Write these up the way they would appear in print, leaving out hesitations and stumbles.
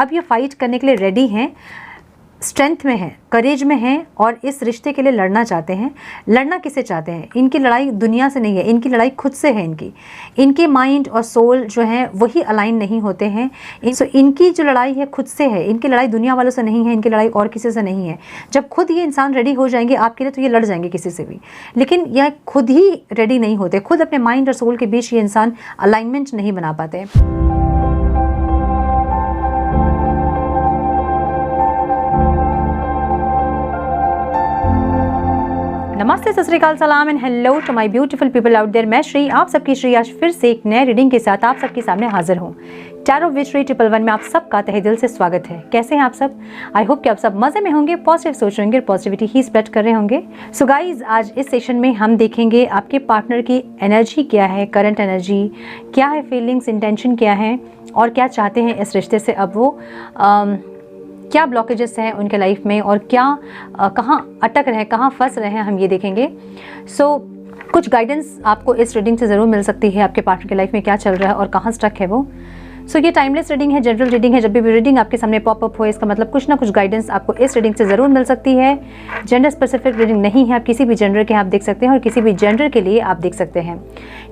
अब ये फाइट करने के लिए रेडी हैं, स्ट्रेंथ में हैं, करेज में हैं और इस रिश्ते के लिए लड़ना चाहते हैं। लड़ना किसे चाहते हैं? इनकी लड़ाई दुनिया से नहीं है, इनकी लड़ाई खुद से है। इनके माइंड और सोल जो है वही अलाइन नहीं होते हैं। इनकी जो लड़ाई है खुद से है, इनकी लड़ाई दुनिया वालों से नहीं है, इनकी लड़ाई और किसी से नहीं है। जब खुद ये इंसान रेडी हो जाएंगे आपके लिए तो ये लड़ जाएंगे किसी से भी, लेकिन यह खुद ही रेडी नहीं होते, खुद अपने माइंड और सोल के बीच ये इंसान अलाइनमेंट नहीं बना पाते। नमस्ते, सत श्री अकाल, सलाम and hello to my beautiful people out there. मैं श्री, आप सबकी श्री आज फिर से एक नए रीडिंग के साथ आप सबके सामने हाजिर हूँ। टैरो विद श्री 111 में आप सबका तहे दिल से स्वागत है। कैसे हैं आप सब? आई होप कि आप सब मजे में होंगे, पॉजिटिव सोच रहे होंगे, पॉजिटिविटी ही स्प्रेड कर रहे होंगे। सो गाइज, आज इस सेशन में हम देखेंगे आपके पार्टनर की एनर्जी क्या है, करंट एनर्जी क्या है, फीलिंग्स, इंटेंशन क्या है और क्या चाहते हैं इस रिश्ते से। अब वो क्या ब्लॉकेजेस हैं उनके लाइफ में और क्या कहाँ अटक रहे हैं, कहाँ फंस रहे हैं, हम ये देखेंगे। कुछ गाइडेंस आपको इस रीडिंग से ज़रूर मिल सकती है, आपके पार्टनर के लाइफ में क्या चल रहा है और कहाँ स्टक है वो। ये टाइमलेस रीडिंग है, जनरल रीडिंग है। जब भी रीडिंग आपके सामने पॉपअप हो इसका मतलब कुछ ना कुछ गाइडेंस आपको इस रीडिंग से ज़रूर मिल सकती है। जेंडर स्पेसिफिक रीडिंग नहीं है, आप किसी भी जेंडर के आप देख सकते हैं और किसी भी जेंडर के लिए आप देख सकते हैं।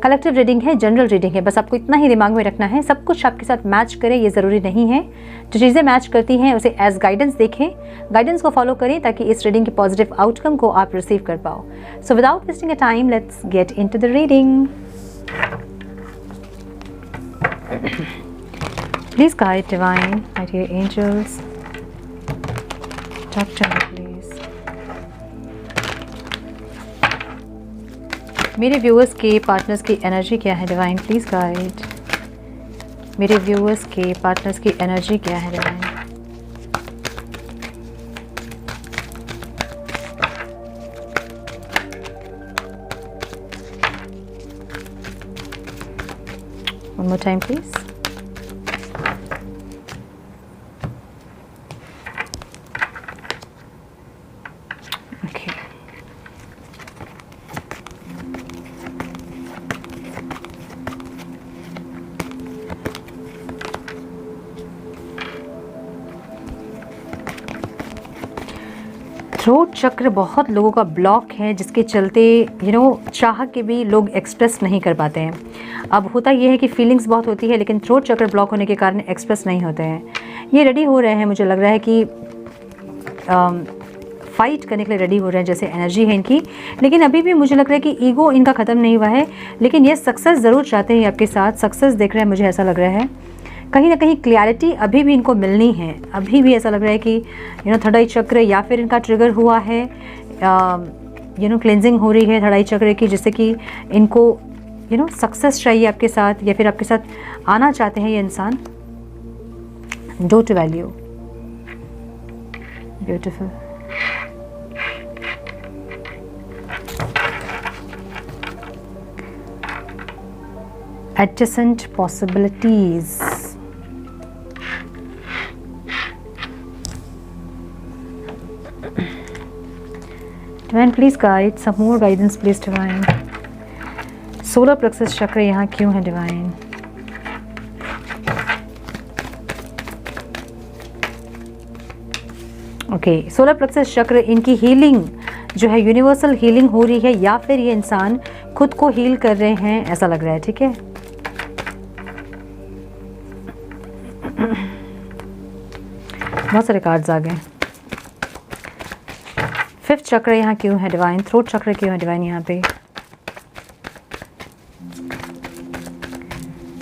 कलेक्टिव रीडिंग है, जनरल रीडिंग है, बस आपको इतना ही दिमाग में रखना है, सब कुछ आपके साथ मैच करे ये ज़रूरी नहीं है। जो चीज़ें मैच करती हैं उसे एज गाइडेंस देखें, गाइडेंस को फॉलो करें ताकि इस रीडिंग के पॉजिटिव आउटकम को आप रिसीव कर पाओ। So without wasting a time, let's get into the reading. Please guide divine, my dear angels. Talk to me, please. मेरे व्यूअर्स के पार्टनर्स की एनर्जी क्या है डिवाइन? Please guide. मेरे व्यूअर्स के पार्टनर्स की एनर्जी क्या है divine? One more time, please. Throat चक्र बहुत लोगों का ब्लॉक है, जिसके चलते चाह के भी लोग एक्सप्रेस नहीं कर पाते हैं। अब होता ये है कि फीलिंग्स बहुत होती है लेकिन थ्रोट चक्र ब्लॉक होने के कारण एक्सप्रेस नहीं होते हैं। ये रेडी हो रहे हैं, मुझे लग रहा है कि फाइट करने के लिए रेडी हो रहे हैं, जैसे एनर्जी है इनकी। लेकिन अभी भी मुझे लग रहा है कि ईगो इनका ख़त्म नहीं हुआ है, लेकिन ये सक्सेस ज़रूर चाहते हैं आपके साथ। सक्सेस देख रहे हैं, मुझे ऐसा लग रहा है कहीं ना कहीं क्लैरिटी अभी भी इनको मिलनी है। अभी भी ऐसा लग रहा है कि थर्ड आई चक्र या फिर इनका ट्रिगर हुआ है, क्लेंजिंग हो रही है थर्ड आई चक्र की, जिससे कि इनको सक्सेस चाहिए आपके साथ या फिर आपके साथ आना चाहते हैं ये इंसान। Don't value, beautiful. adjacent possibilities. Divine, please guide some more guidance, please Divine. Solar plexus चक्र यहाँ क्यों है Divine? ओके, सोलर प्लेक्सस चक्र इनकी हीलिंग जो है, यूनिवर्सल हीलिंग हो रही है या फिर ये इंसान खुद को हील कर रहे हैं, ऐसा लग रहा है। ठीक है, बहुत सारे कार्ड्स आ गए। फिफ्थ चक्र यहाँ क्यों है डिवाइन? थ्रोट चक्र क्यों है डिवाइन यहाँ पे?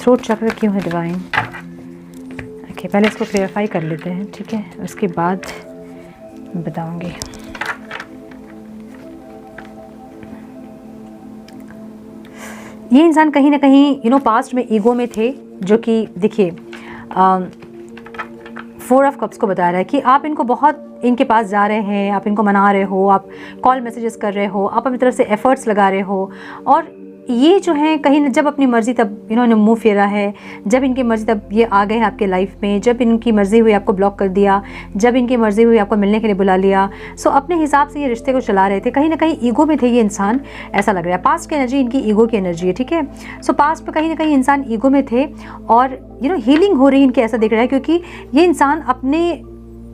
थ्रोट चक्र क्यों है डिवाइन? ओके, पहले इसको क्लियरफाई कर लेते हैं, ठीक है, उसके बाद बताऊंगी। ये इंसान कहीं ना कहीं पास्ट में ईगो में थे, जो कि देखिए 4 ऑफ कप्स को बता रहा है कि आप इनको बहुत इनके पास जा रहे हैं, आप इनको मना रहे हो, आप कॉल मैसेजेस कर रहे हो, आप अपनी तरफ से एफर्ट्स लगा रहे हो और ये जो है कहीं न जब अपनी मर्ज़ी तब इन्होंने मुँह फेरा है, जब इनकी मर्ज़ी तब ये आ गए आपके लाइफ में, जब इनकी मर्ज़ी हुई आपको ब्लॉक कर दिया, जब इनकी मर्ज़ी हुई आपको मिलने के लिए बुला लिया। सो अपने हिसाब से ये रिश्ते को चला रहे थे, कहीं ना कहीं ईगो में थे ये इंसान, ऐसा लग रहा है। पास्ट की एनर्जी इनकी ईगो की एनर्जी है, ठीक है। सो पास्ट में कहीं ना कहीं इंसान ईगो में थे और हीलिंग हो रही इनकी, ऐसा दिख रहा है, क्योंकि ये इंसान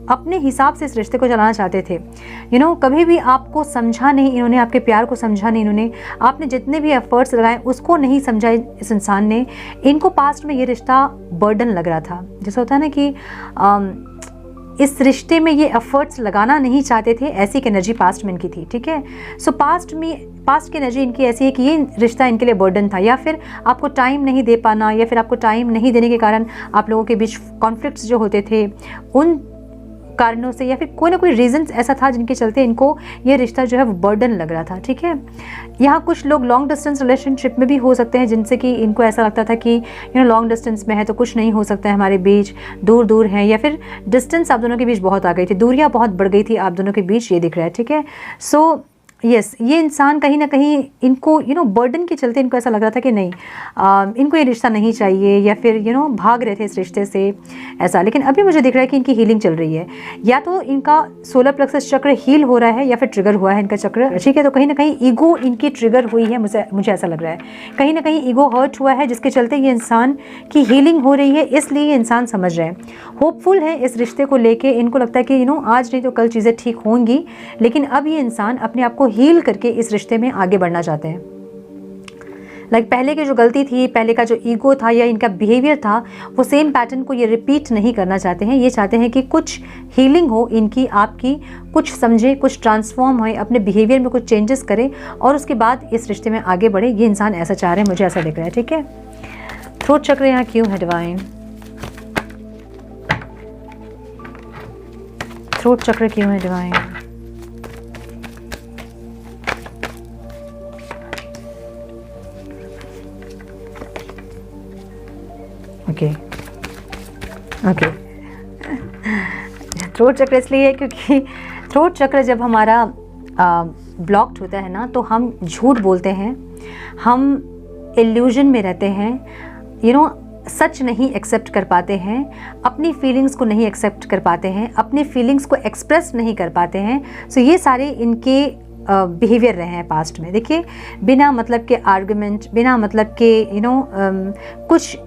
अपने हिसाब से इस रिश्ते को चलाना चाहते थे। कभी भी आपको समझा नहीं इन्होंने, आपके प्यार को समझा नहीं इन्होंने, आपने जितने भी एफर्ट्स लगाए उसको नहीं समझा इस इंसान ने। इनको पास्ट में ये रिश्ता बर्डन लग रहा था, जैसा होता है ना कि इस रिश्ते में ये एफर्ट्स लगाना नहीं चाहते थे, ऐसी एक एनर्जी पास्ट में इनकी थी, ठीक है। सो पास्ट की एनर्जी इनकी ऐसी है कि ये रिश्ता इनके लिए बर्डन था, या फिर आपको टाइम नहीं दे पाना, या फिर आपको टाइम नहीं देने के कारण आप लोगों के बीच कॉन्फ्लिक्ट्स जो होते थे उन कारणों से, या फिर कोई ना कोई रीजंस ऐसा था जिनके चलते इनको ये रिश्ता जो है वो बर्डन लग रहा था, ठीक है। यहाँ कुछ लोग लॉन्ग डिस्टेंस रिलेशनशिप में भी हो सकते हैं, जिनसे कि इनको ऐसा लगता था कि लॉन्ग डिस्टेंस में है तो कुछ नहीं हो सकता है हमारे बीच, दूर दूर हैं, या फिर डिस्टेंस आप दोनों के बीच बहुत आ गई थी, दूरियाँ बहुत बढ़ गई थी आप दोनों के बीच, ये दिख रहा है, ठीक है। सो यस, ये इंसान कहीं ना कहीं इनको बर्डन के चलते इनको ऐसा लग रहा था कि नहीं इनको ये रिश्ता नहीं चाहिए, या फिर भाग रहे थे इस रिश्ते से, ऐसा। लेकिन अभी मुझे दिख रहा है कि इनकी हीलिंग चल रही है, या तो इनका सोलर प्लेक्सस चक्र हील हो रहा है या फिर ट्रिगर हुआ है इनका चक्र, ठीक है। तो कहीं ना कहीं ईगो इनकी ट्रिगर हुई है, मुझे ऐसा लग रहा है, कहीं ना कहीं ईगो हर्ट हुआ है, जिसके चलते ये इंसान की हीलिंग हो रही है, इसलिए ये इंसान समझ रहे हैं, होपफुल है इस रिश्ते को लेके। इनको लगता है कि आज नहीं तो कल चीज़ें ठीक होंगी, लेकिन अब ये इंसान अपने आप को हील करके इस रिश्ते में आगे बढ़ना चाहते हैं। पहले की जो गलती थी, पहले का जो ईगो था या इनका बिहेवियर था, वो सेम पैटर्न को ये रिपीट नहीं करना चाहते हैं। ये चाहते हैं कि कुछ हीलिंग हो इनकी, आपकी, कुछ समझे, कुछ ट्रांसफॉर्म हो, अपने बिहेवियर में कुछ चेंजेस करें और उसके बाद इस रिश्ते में आगे बढ़े। ये इंसान ऐसा चाह रहे हैं, मुझे ऐसा दिख रहा है, ठीक है। थ्रोट चक्र यहाँ क्यों है डिवाइन? थ्रोट चक्र क्यों है डिवाइन? ओके थ्रोट चक्र इसलिए है क्योंकि थ्रोट चक्र जब हमारा ब्लॉक्ड होता है ना, तो हम झूठ बोलते हैं, हम इल्यूजन में रहते हैं, सच नहीं एक्सेप्ट कर पाते हैं, अपनी फीलिंग्स को नहीं एक्सेप्ट कर पाते हैं, अपनी फीलिंग्स को एक्सप्रेस नहीं कर पाते हैं। सो ये सारे इनके बिहेवियर रहे हैं पास्ट में। देखिए, बिना मतलब के आर्गुमेंट, बिना मतलब के कुछ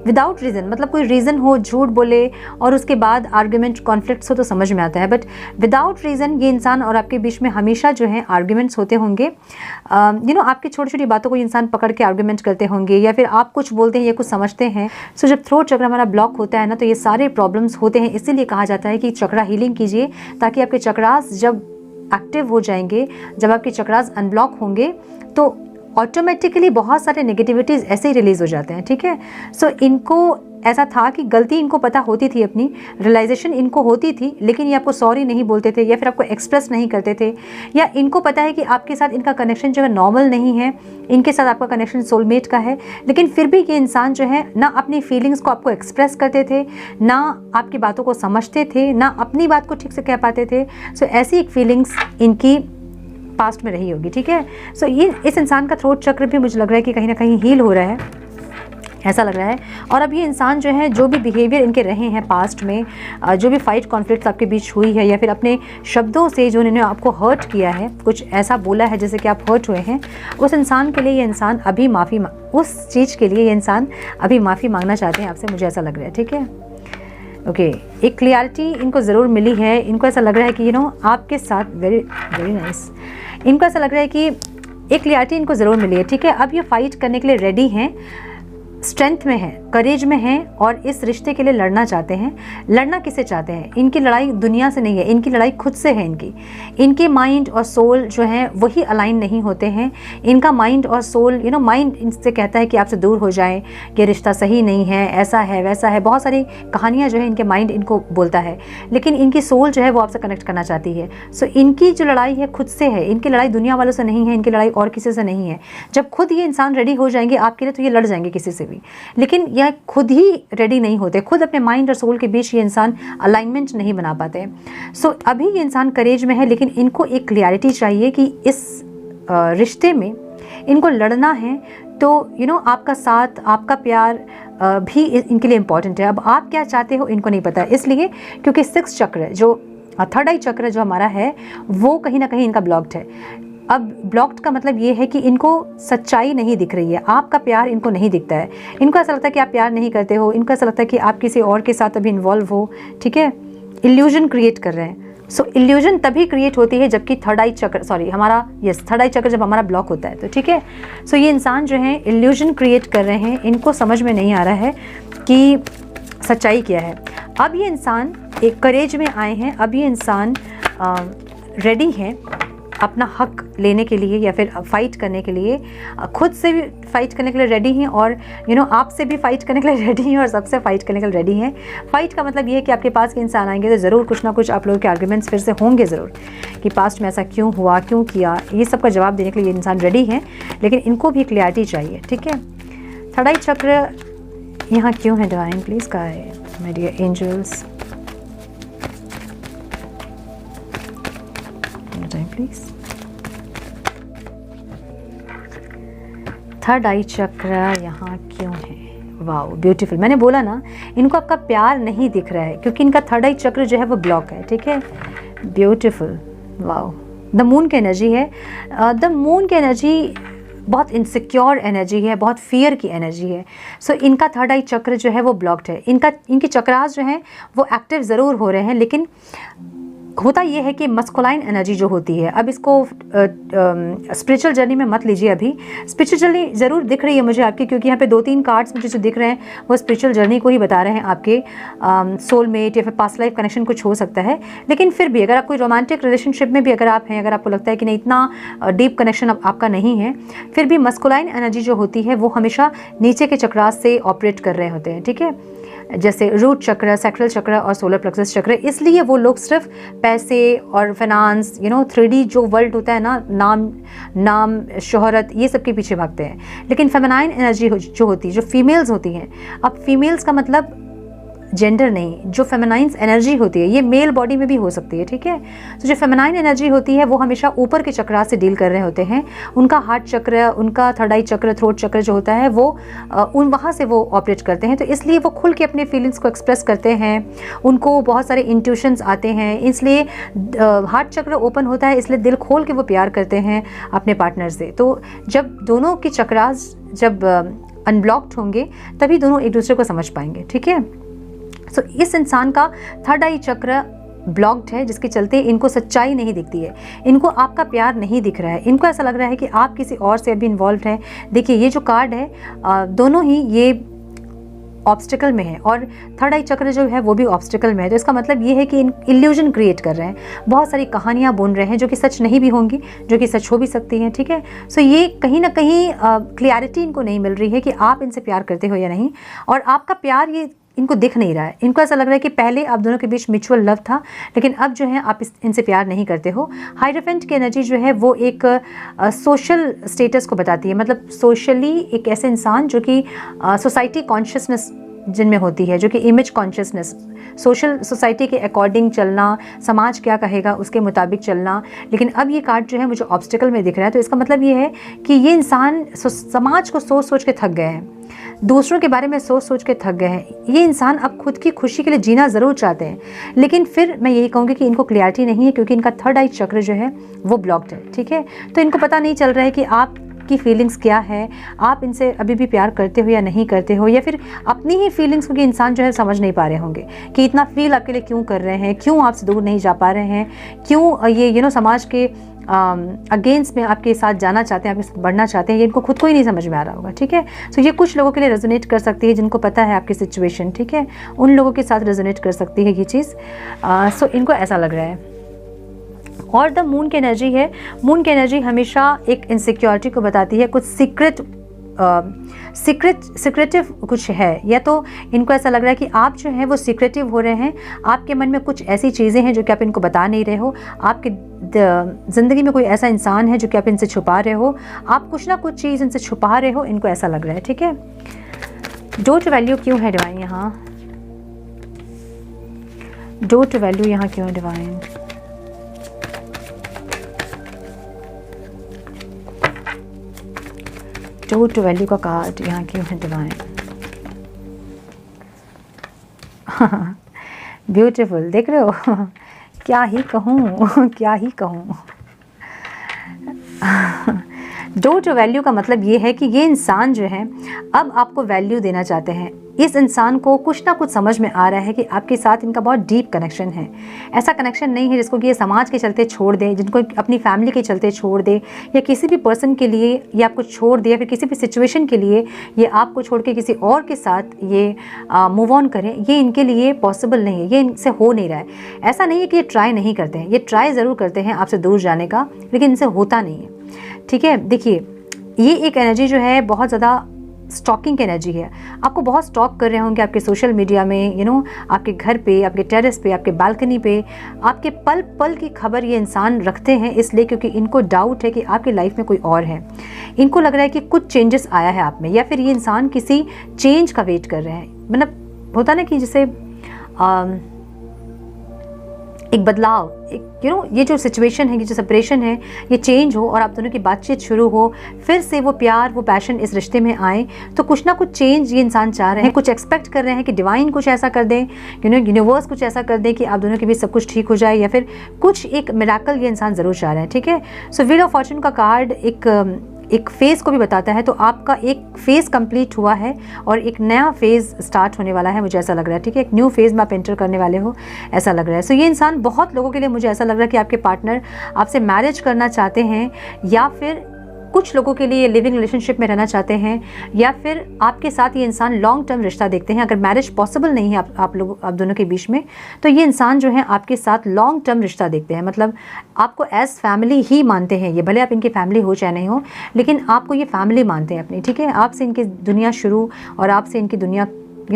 विदाउट रीज़न, मतलब कोई रीज़न हो, झूठ बोले और उसके बाद आर्ग्यूमेंट, कॉन्फ्लिक्ट्स हो तो समझ में आता है, बट विदाउट रीज़न ये इंसान और आपके बीच में हमेशा जो है आर्ग्यूमेंट्स होते होंगे। आपकी छोटी छोटी बातों को इंसान पकड़ के आर्ग्यूमेंट करते होंगे, या फिर आप कुछ बोलते हैं या कुछ समझते हैं। सो जब थ्रोट चक्र हमारा ब्लॉक होता है ना, तो ये सारे प्रॉब्लम्स होते हैं। इसीलिए कहा जाता है कि चक्रा हीलिंग कीजिए, ताकि आपके चक्रास जब एक्टिव हो जाएंगे, जब आपके चक्रास अनब्लॉक होंगे, तो ऑटोमेटिकली बहुत सारे नेगेटिविटीज़ ऐसे ही रिलीज़ हो जाते हैं, ठीक है। सो इनको ऐसा था कि गलती इनको पता होती थी, अपनी रियलाइजेशन इनको होती थी, लेकिन ये आपको सॉरी नहीं बोलते थे, या फिर आपको एक्सप्रेस नहीं करते थे, या इनको पता है कि आपके साथ इनका कनेक्शन जो है नॉर्मल नहीं है, इनके साथ आपका कनेक्शन सोलमेट का है, लेकिन फिर भी ये इंसान जो है ना अपनी फीलिंग्स को आपको एक्सप्रेस करते थे, ना आपकी बातों को समझते थे, ना अपनी बात को ठीक से कह पाते थे। सो ऐसी एक फीलिंग्स इनकी पास्ट में रही होगी, ठीक है। सो ये इस इंसान का थ्रोट चक्र भी मुझे लग रहा है कि कहीं ना कहीं हील हो रहा है, ऐसा लग रहा है। और अब ये इंसान जो है, जो भी बिहेवियर इनके रहे हैं पास्ट में, जो भी फाइट कॉन्फ्लिक्ट आपके बीच हुई है, या फिर अपने शब्दों से जो इन्होंने आपको हर्ट किया है, कुछ ऐसा बोला है जैसे कि आप हर्ट हुए हैं, उस इंसान के लिए ये इंसान अभी उस चीज़ के लिए ये इंसान अभी माफ़ी मांगना चाहते हैं आपसे, मुझे ऐसा लग रहा है, ठीक है। ओके, एक क्लियरिटी इनको ज़रूर मिली है। इनको ऐसा लग रहा है कि आपके साथ वेरी वेरी नाइस, इनको ऐसा लग रहा है कि एक क्लियरिटी इनको ज़रूर मिली है, ठीक है। अब ये फाइट करने के लिए रेडी हैं, स्ट्रेंथ में है, करेज में है, और इस रिश्ते के लिए लड़ना चाहते हैं। लड़ना किसे चाहते हैं? इनकी लड़ाई दुनिया से नहीं है, इनकी लड़ाई खुद से है। इनके माइंड और सोल जो है वही अलाइन नहीं होते हैं। इनका माइंड और सोल, माइंड इनसे कहता है कि आपसे दूर हो जाए, ये रिश्ता सही नहीं है, ऐसा है वैसा है, बहुत सारी कहानियाँ जो है इनके माइंड इनको बोलता है, लेकिन इनकी सोल जो है वो आपसे कनेक्ट करना चाहती है। सो इनकी जो लड़ाई है खुद से है, इनकी लड़ाई दुनिया वालों से नहीं है, इनकी लड़ाई और किसी से नहीं है। जब खुद ये इंसान रेडी हो जाएंगे आपके लिए, तो ये लड़ जाएंगे किसी से भी, लेकिन यह खुद ही रेडी नहीं होते, खुद अपने माइंड और सोल के बीच ये इंसान अलाइनमेंट नहीं बना पाते। सो अभी ये इंसान करेज में है, लेकिन इनको एक क्लैरिटी चाहिए कि इस रिश्ते में इनको लड़ना है तो आपका साथ, आपका प्यार भी इनके लिए इम्पॉर्टेंट है। अब आप क्या चाहते हो इनको नहीं पता, इसलिए क्योंकि 6 चक्र जो थर्ड आई चक्र जो हमारा है वो कहीं ना कहीं इनका ब्लॉक्ड है। अब ब्लॉक्ड का मतलब ये है कि इनको सच्चाई नहीं दिख रही है, आपका प्यार इनको नहीं दिखता है। इनको ऐसा लगता है कि आप प्यार नहीं करते हो, इनको ऐसा लगता है कि आप किसी और के साथ अभी इन्वॉल्व हो, ठीक है, इल्यूजन क्रिएट कर रहे हैं। सो इल्यूजन तभी क्रिएट होती है जबकि थर्ड आई चक्र थर्ड आई चक्र जब हमारा ब्लॉक होता है, तो ठीक है। सो ये इंसान जो है इल्यूजन क्रिएट कर रहे हैं, इनको समझ में नहीं आ रहा है कि सच्चाई क्या है। अब ये इंसान एक करेज में आए हैं, अब ये इंसान रेडी हैं अपना हक लेने के लिए या फिर फाइट करने के लिए, खुद से भी फाइट करने के लिए रेडी हैं और आपसे भी फाइट करने के लिए रेडी हैं और सबसे फाइट करने के लिए रेडी हैं। फाइट का मतलब ये है कि आपके पास के इंसान आएंगे तो ज़रूर कुछ ना कुछ आप लोगों के आर्ग्यूमेंट्स फिर से होंगे ज़रूर, कि पास्ट में ऐसा क्यों हुआ, क्यों किया, ये सब का जवाब देने के लिए ये इंसान रेडी हैं, लेकिन इनको भी क्लैरिटी चाहिए, ठीक है। थर्ड आई चक्र यहाँ क्यों है डिवाइन, प्लीज़ कहा है my dear angels, please. Third eye chakra यहाँ क्यों है, वाओ ब्यूटीफुल। मैंने बोला ना इनको आपका प्यार नहीं दिख रहा है क्योंकि इनका थर्ड आई चक्र जो है वो ब्लॉक है, ठीक है, ब्यूटीफुल, वाओ। द मून की एनर्जी है, द मून की एनर्जी बहुत इनसिक्योर एनर्जी है, बहुत फियर की एनर्जी है। सो इनका थर्ड आई चक्र जो है वो ब्लॉक्ड है। इनके चक्रास जो हैं वो एक्टिव ज़रूर हो रहे हैं, लेकिन होता ये है कि मस्कुलाइन एनर्जी जो होती है, अब इसको स्पिरिचुअल जर्नी में मत लीजिए, अभी स्पिरिचुअल जर्नी ज़रूर दिख रही है मुझे आपकी, क्योंकि यहाँ पे 2-3 कार्ड्स मुझे जो दिख रहे हैं वो स्पिरिचुअल जर्नी को ही बता रहे हैं, आपके सोलमेट या फिर पास्ट लाइफ कनेक्शन कुछ हो सकता है। लेकिन फिर भी अगर आप कोई रोमांटिक रिलेशनशिप में भी अगर आप हैं, अगर आपको लगता है कि नहीं इतना डीप कनेक्शन आपका नहीं है, फिर भी मस्कुलाइन एनर्जी जो होती है वो हमेशा नीचे के चक्रास से ऑपरेट कर रहे होते हैं, ठीक है, जैसे रूट चक्र, सैक्रल चक्र और सोलर प्लेक्सस चक्र। इसलिए वो लोग सिर्फ पैसे और फाइनेंस 3D जो वर्ल्ड होता है ना, नाम शोहरत, ये सब के पीछे भागते हैं। लेकिन फेमिनाइन एनर्जी जो होती है, जो फीमेल्स होती हैं, अब फीमेल्स का मतलब जेंडर नहीं, जो फेमिनाइन एनर्जी होती है ये मेल बॉडी में भी हो सकती है, ठीक है। तो जो फेमिनाइन एनर्जी होती है वो हमेशा ऊपर के चक्रा से डील कर रहे होते हैं। उनका हार्ट चक्र, उनका थर्ड आई चक्र, थ्रोट चक्र जो होता है वो वहाँ से वो ऑपरेट करते हैं, तो इसलिए वो खुल के अपने फीलिंग्स को एक्सप्रेस करते हैं, उनको बहुत सारे इंट्यूशंस आते हैं, इसलिए हार्ट चक्र ओपन होता है, इसलिए दिल खोल के वो प्यार करते हैं अपने पार्टनर से। तो जब दोनों की चक्रास जब अनब्लॉक्ड होंगे तभी दोनों एक दूसरे को समझ पाएंगे, ठीक है। सो इस इंसान का थर्ड आई चक्र ब्लॉक्ड है, जिसके चलते इनको सच्चाई नहीं दिखती है, इनको आपका प्यार नहीं दिख रहा है, इनको ऐसा लग रहा है कि आप किसी और से अभी इन्वॉल्व हैं। देखिए ये जो कार्ड है दोनों ही ये ऑब्स्टिकल में है और थर्ड आई चक्र जो है वो भी ऑब्स्टिकल में है, तो इसका मतलब ये है कि इल्यूजन क्रिएट कर रहे हैं, बहुत सारी कहानियाँ बुन रहे हैं जो कि सच नहीं भी होंगी, जो कि सच हो भी सकती हैं, ठीक है। सो ये कहीं ना कहीं क्लियरिटी इनको नहीं मिल रही है कि आप इनसे प्यार करते हो या नहीं, और आपका प्यार ये इनको दिख नहीं रहा है। इनको ऐसा लग रहा है कि पहले आप दोनों के बीच म्यूचुअल लव था, लेकिन अब जो है आप इनसे प्यार नहीं करते हो। हाइरोफेंट की एनर्जी जो है वो एक सोशल स्टेटस को बताती है, मतलब सोशली एक ऐसे इंसान जो कि सोसाइटी कॉन्शियसनेस जिनमें होती है, जो कि इमेज कॉन्शियसनेस, सोशल सोसाइटी के अकॉर्डिंग चलना, समाज क्या कहेगा उसके मुताबिक चलना। लेकिन अब ये कार्ड जो है मुझे ऑब्स्टिकल में दिख रहा है, तो इसका मतलब ये है कि ये इंसान समाज को सोच सोच के थक गए हैं, दूसरों के बारे में सोच सोच के थक गए हैं। ये इंसान अब खुद की खुशी के लिए जीना ज़रूर चाहते हैं, लेकिन फिर मैं यही कहूँगी कि इनको क्लियरिटी नहीं है, क्योंकि इनका थर्ड आई चक्र जो है वो ब्लॉक्ड है, ठीक है। तो इनको पता नहीं चल रहा है कि आप की फीलिंग्स क्या है, आप इनसे अभी भी प्यार करते हो या नहीं करते हो, या फिर अपनी ही फीलिंग्स को कि इंसान जो है समझ नहीं पा रहे होंगे कि इतना फील आपके लिए क्यों कर रहे हैं, क्यों आपसे दूर नहीं जा पा रहे हैं, क्यों ये समाज के अगेंस्ट में आपके साथ जाना चाहते हैं, आपके साथ बढ़ना चाहते हैं, ये इनको खुद को ही नहीं समझ में आ रहा होगा, ठीक है। सो ये कुछ लोगों के लिए रेजोनेट कर सकती है, जिनको पता है आपकी सिचुएशन, ठीक है, उन लोगों के साथ रेजोनेट कर सकती है ये चीज़। सो इनको ऐसा लग रहा है। और द मून की एनर्जी है, मून की एनर्जी हमेशा एक इनसिक्योरिटी को बताती है, कुछ सीक्रेटिव कुछ है, या तो इनको ऐसा लग रहा है कि आप जो है वो सीक्रेटिव हो रहे हैं, आपके मन में कुछ ऐसी चीज़ें हैं जो कि आप इनको बता नहीं रहे हो, आपकी ज़िंदगी में कोई ऐसा इंसान है जो कि आप इनसे छुपा रहे हो, आप कुछ ना कुछ चीज़ इनसे छुपा रहे हो, इनको ऐसा लग रहा है, ठीक है। डोट वैल्यू क्यों है डिवाइन यहाँ, डोट वैल्यू यहाँ क्यों है डिवाइन, टू वैल्यू का कार्ड यहाँ क्यों है डिवाइन? ब्यूटीफुल, देख रहे हो? क्या ही कहूँ, क्या ही कहूँ। टू वैल्यू का मतलब ये है कि ये इंसान जो है अब आपको वैल्यू देना चाहते हैं। इस इंसान को कुछ ना कुछ समझ में आ रहा है कि आपके साथ इनका बहुत डीप कनेक्शन है। ऐसा कनेक्शन नहीं है जिसको कि ये समाज के चलते छोड़ दे, जिनको अपनी फैमिली के चलते छोड़ दे, या किसी भी पर्सन के लिए ये आपको छोड़ दे, या फिर किसी भी सिचुएशन के लिए ये आपको छोड़ के किसी और के साथ ये मूव ऑन करें। ये इनके लिए पॉसिबल नहीं है, ये इनसे हो नहीं रहा है। ऐसा नहीं है कि ये ट्राई नहीं करते हैं, ये ट्राई ज़रूर करते हैं आपसे दूर जाने का, लेकिन इनसे होता नहीं है। ठीक है, देखिए ये एक एनर्जी जो है बहुत ज़्यादा स्टॉकिंग की एनर्जी है। आपको बहुत स्टॉक कर रहे होंगे आपके सोशल मीडिया में, आपके घर पे, आपके टेरेस पे, आपके बालकनी पे, आपके पल पल की खबर ये इंसान रखते हैं, इसलिए क्योंकि इनको डाउट है कि आपकी लाइफ में कोई और है। इनको लग रहा है कि कुछ चेंजेस आया है आप में, या फिर ये इंसान किसी चेंज का वेट कर रहे हैं। मतलब होता ना कि जैसे एक बदलाव, एक ये जो सिचुएशन है, ये जो सेपरेशन है, ये चेंज हो और आप दोनों की बातचीत शुरू हो, फिर से वो प्यार, वो पैशन इस रिश्ते में आए, तो कुछ ना कुछ चेंज ये इंसान चाह रहे हैं, कुछ एक्सपेक्ट कर रहे हैं कि डिवाइन कुछ ऐसा कर दें, यूनिवर्स कुछ ऐसा कर दे कि आप दोनों के बीच सब कुछ ठीक हो जाए, या फिर कुछ एक मिराकल ये इंसान ज़रूर चाह रहे हैं। ठीक है, सो व्हील ऑफ फॉर्चून का कार्ड एक फेज़ को भी बताता है। तो आपका एक फेज़ कंप्लीट हुआ है और एक नया फेज़ स्टार्ट होने वाला है, मुझे ऐसा लग रहा है। ठीक है, एक न्यू फेज़ में आप एंटर करने वाले हो, ऐसा लग रहा है। सो ये इंसान बहुत लोगों के लिए मुझे ऐसा लग रहा है कि आपके पार्टनर आपसे मैरिज करना चाहते हैं, या फिर कुछ लोगों के लिए लिविंग रिलेशनशिप में रहना चाहते हैं, या फिर आपके साथ ये इंसान लॉन्ग टर्म रिश्ता देखते हैं। अगर मैरिज पॉसिबल नहीं है आप दोनों के बीच में, तो ये इंसान जो है आपके साथ लॉन्ग टर्म रिश्ता देखते हैं। मतलब आपको एज फैमिली ही मानते हैं ये, भले आप इनकी फैमिली हो चाहे नहीं हो, लेकिन आपको ये फैमिली मानते हैं अपनी। ठीक है, आपसे इनकी दुनिया शुरू और आपसे इनकी दुनिया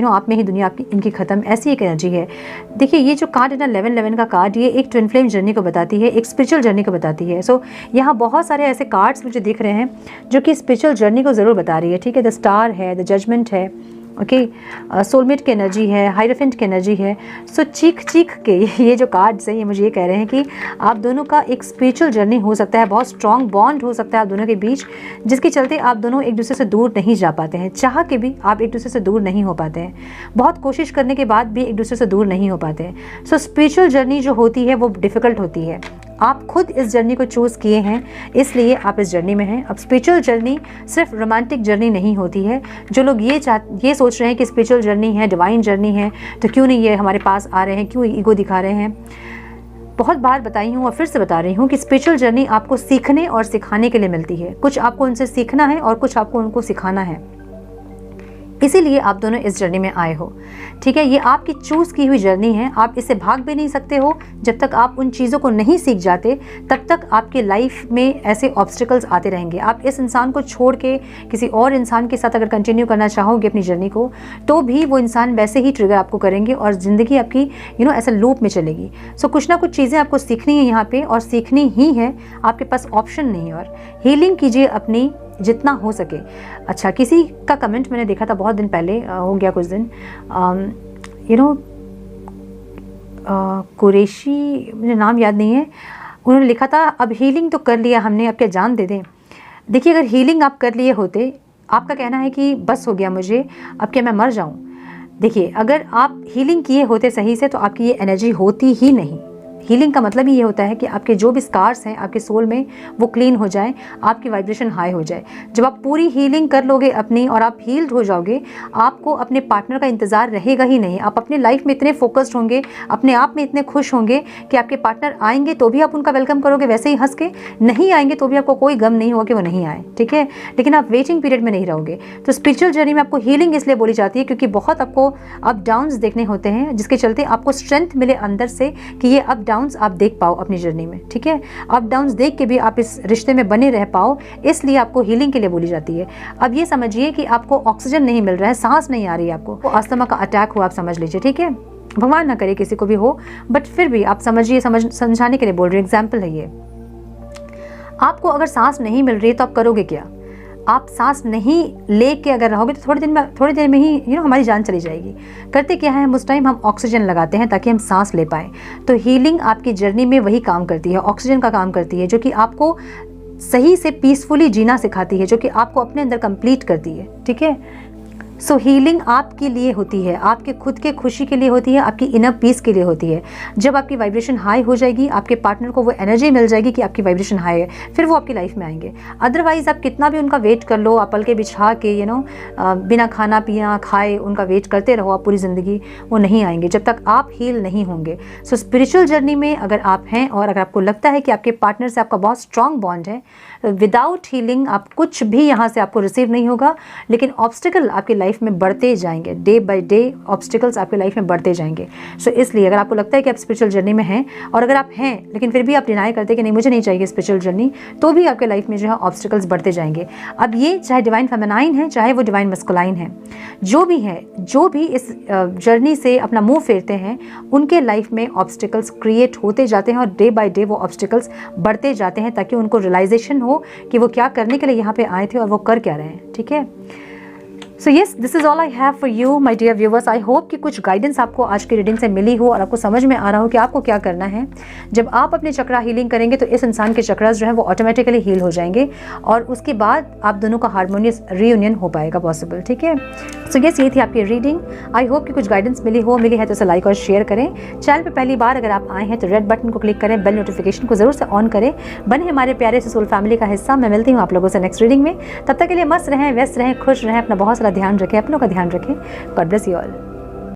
आप में ही दुनिया इनकी ख़त्म, ऐसी एक एनर्जी है। देखिए ये जो कार्ड है ना 1111 का कार्ड, ये एक ट्विन फ्लेम जर्नी को बताती है, एक स्पिरिचुअल जर्नी को बताती है। सो यहाँ बहुत सारे ऐसे कार्ड्स मुझे दिख रहे हैं जो कि स्पिरिचुअल जर्नी को ज़रूर बता रही है। ठीक है, द स्टार है, द जजमेंट है, ओके, सोलमेट की एनर्जी है, हाइरोफेंट की एनर्जी है। सो चीख के ये जो कार्ड्स हैं ये मुझे ये कह रहे हैं कि आप दोनों का एक स्पिरिचुअल जर्नी हो सकता है, बहुत स्ट्रॉन्ग बॉन्ड हो सकता है आप दोनों के बीच, जिसके चलते आप दोनों एक दूसरे से दूर नहीं जा पाते हैं। चाह के भी आप एक दूसरे से दूर नहीं हो पाते हैं, बहुत कोशिश करने के बाद भी एक दूसरे से दूर नहीं हो पाते हैं। सो स्पिरिचुअल जर्नी जो होती है वो डिफ़िकल्ट होती है। आप खुद इस जर्नी को चूज़ किए हैं, इसलिए आप इस जर्नी में हैं। अब स्पिरिचुअल जर्नी सिर्फ रोमांटिक जर्नी नहीं होती है। जो लोग ये सोच रहे हैं कि स्पिरिचुअल जर्नी है, डिवाइन जर्नी है, तो क्यों नहीं ये हमारे पास आ रहे हैं, क्यों ईगो दिखा रहे हैं। बहुत बार बताई हूँ और फिर से बता रही हूँ कि स्पिरिचुअल जर्नी आपको सीखने और सिखाने के लिए मिलती है। कुछ आपको उनसे सीखना है और कुछ आपको उनको सिखाना है, इसीलिए आप दोनों इस जर्नी में आए हो। ठीक है, ये आपकी चूज़ की हुई जर्नी है, आप इससे भाग भी नहीं सकते हो। जब तक आप उन चीज़ों को नहीं सीख जाते तब तक आपकी लाइफ में ऐसे ऑब्स्टिकल्स आते रहेंगे। आप इस इंसान को छोड़ के किसी और इंसान के साथ अगर कंटिन्यू करना चाहोगे अपनी जर्नी को, तो भी वो इंसान वैसे ही ट्रिगर आपको करेंगे और ज़िंदगी आपकी ऐसा लूप में चलेगी। सो कुछ ना कुछ चीज़ें आपको सीखनी है यहाँ पे, और सीखनी ही है, आपके पास ऑप्शन नहीं है। और हीलिंग कीजिए अपनी जितना हो सके। अच्छा, किसी का कमेंट मैंने देखा था बहुत दिन पहले, हो गया कुछ दिन, कुरैशी, मुझे नाम याद नहीं है, उन्होंने लिखा था अब हीलिंग तो कर लिया हमने, अब क्या जान दे दें। देखिए अगर हीलिंग आप कर लिए होते, आपका कहना है कि बस हो गया मुझे, अब क्या मैं मर जाऊं। देखिए अगर आप हीलिंग किए होते सही से तो आपकी ये एनर्जी होती ही नहीं। हीलिंग का मतलब ही ये होता है कि आपके जो भी स्कार्स हैं आपके सोल में वो क्लीन हो जाए, आपकी वाइब्रेशन हाई हो जाए। जब आप पूरी हीलिंग कर लोगे अपनी और आप हील्ड हो जाओगे, आपको अपने पार्टनर का इंतज़ार रहेगा ही नहीं। आप अपने लाइफ में इतने फोकस्ड होंगे, अपने आप में इतने खुश होंगे कि आपके पार्टनर आएंगे तो भी आप उनका वेलकम करोगे वैसे ही हंस के, नहीं आएंगे तो भी आपको कोई गम नहीं होगा कि वो नहीं आए। ठीक है, लेकिन आप वेटिंग पीरियड में नहीं रहोगे। तो स्पिरिचुअल जर्नी में आपको हीलिंग इसलिए बोली जाती है क्योंकि बहुत आपको अप डाउन्स देखने होते हैं, जिसके चलते आपको स्ट्रेंथ मिले अंदर से कि ये अप डाउन्स आप देख पाओ अपनी जर्नी में। ठीक है, अप डाउन्स देख के भी आप इस रिश्ते में बने रह पाओ, इसलिए आपको हीलिंग के लिए बोली जाती है। अब ये समझिए कि आपको ऑक्सीजन नहीं मिल रहा है, सांस नहीं आ रही है, आपको अस्थमा का अटैक हुआ, आप समझ लीजिए। ठीक है, भगवान ना करे किसी को भी हो, बट फिर भी आप समझिए, समझाने के लिए बोल रही हूँ, एग्जाम्पल है ये। आपको अगर सांस नहीं मिल रही है तो आप करोगे क्या? आप सांस नहीं ले के अगर रहोगे तो थोड़ी देर में ही हमारी जान चली जाएगी। करते क्या है, हम उस टाइम हम ऑक्सीजन लगाते हैं ताकि हम सांस ले पाएँ। तो हीलिंग आपकी जर्नी में वही काम करती है, ऑक्सीजन का काम करती है, जो कि आपको सही से पीसफुली जीना सिखाती है, जो कि आपको अपने अंदर कंप्लीट करती है। ठीक है, सो हीलिंग आपके लिए होती है, आपके खुद के खुशी के लिए होती है, आपकी इनर पीस के लिए होती है। जब आपकी वाइब्रेशन हाई हो जाएगी, आपके पार्टनर को वो एनर्जी मिल जाएगी कि आपकी वाइब्रेशन हाई है, फिर वो आपकी लाइफ में आएंगे। अदरवाइज आप कितना भी उनका वेट कर लो, आप पल के बिछा के बिना खाना पीना खाए उनका वेट करते रहो आप पूरी ज़िंदगी, वो नहीं आएंगे जब तक आप हील नहीं होंगे। सो स्पिरिचुअल जर्नी में अगर आप हैं और अगर आपको लगता है कि आपके पार्टनर से आपका बहुत स्ट्रॉन्ग बॉन्ड है, विदाउट हीलिंग आप कुछ भी यहाँ से आपको रिसीव नहीं होगा, लेकिन ऑब्स्टिकल आपकी लाइफ में बढ़ते जाएंगे, डे बाय डे ऑब्स्टिकल्स आपकी लाइफ में बढ़ते जाएंगे। सो इसलिए अगर आपको लगता है कि आप स्पिरिचुअल जर्नी में हैं, और अगर आप हैं लेकिन फिर भी आप डिनाई करते हैं कि नहीं मुझे नहीं चाहिए स्पिरिचुअल जर्नी, तो भी आपके लाइफ में जो है ऑब्स्टिकल्स बढ़ते जाएंगे। अब ये चाहे डिवाइन फेमिनाइन है, चाहे वो डिवाइन मस्कुलाइन है, जो भी है, जो भी इस जर्नी से अपना मुंह फेरते हैं, उनके लाइफ में ऑब्स्टिकल्स क्रिएट होते जाते हैं और डे बाय डे वो ऑब्स्टिकल्स बढ़ते जाते हैं, ताकि उनको रियलाइजेशन हो कि वो क्या करने के लिए यहाँ पे आए थे और वो कर क्या रहे हैं। ठीक है, so yes, this is all I have for you my dear viewers. I hope कि कुछ गाइडेंस आपको आज की रीडिंग से मिली हो और आपको समझ में आ रहा हो कि आपको क्या करना है। जब आप अपने चक्रा हीलिंग करेंगे तो इस इंसान के चक्रास जो है वो ऑटोमेटिकली हील हो जाएंगे और उसके बाद आप दोनों का हार्मोनियस रीयूनियन हो पाएगा पॉसिबल। ठीक है, सो येस, ये थी आपकी रीडिंग। आई होप कि कुछ गाइडेंस मिली है तो उसे लाइक और शेयर करें। चैनल पर पहली बार अगर आप आए हैं तो रेड बटन को क्लिक करें, बेल नोटिफिकेशन को जरूर से ऑन करें, बने हमारे प्यारे से सोल फैमिली का हिस्सा। मैं मिलती हूँ आप लोगों से नेक्स्ट रीडिंग में। तब तक के लिए मस्त रहें, व्यस्त रहें, खुश रहें, अपना बहुत सारा ध्यान रखें, अपनों का ध्यान रखें। God bless you all.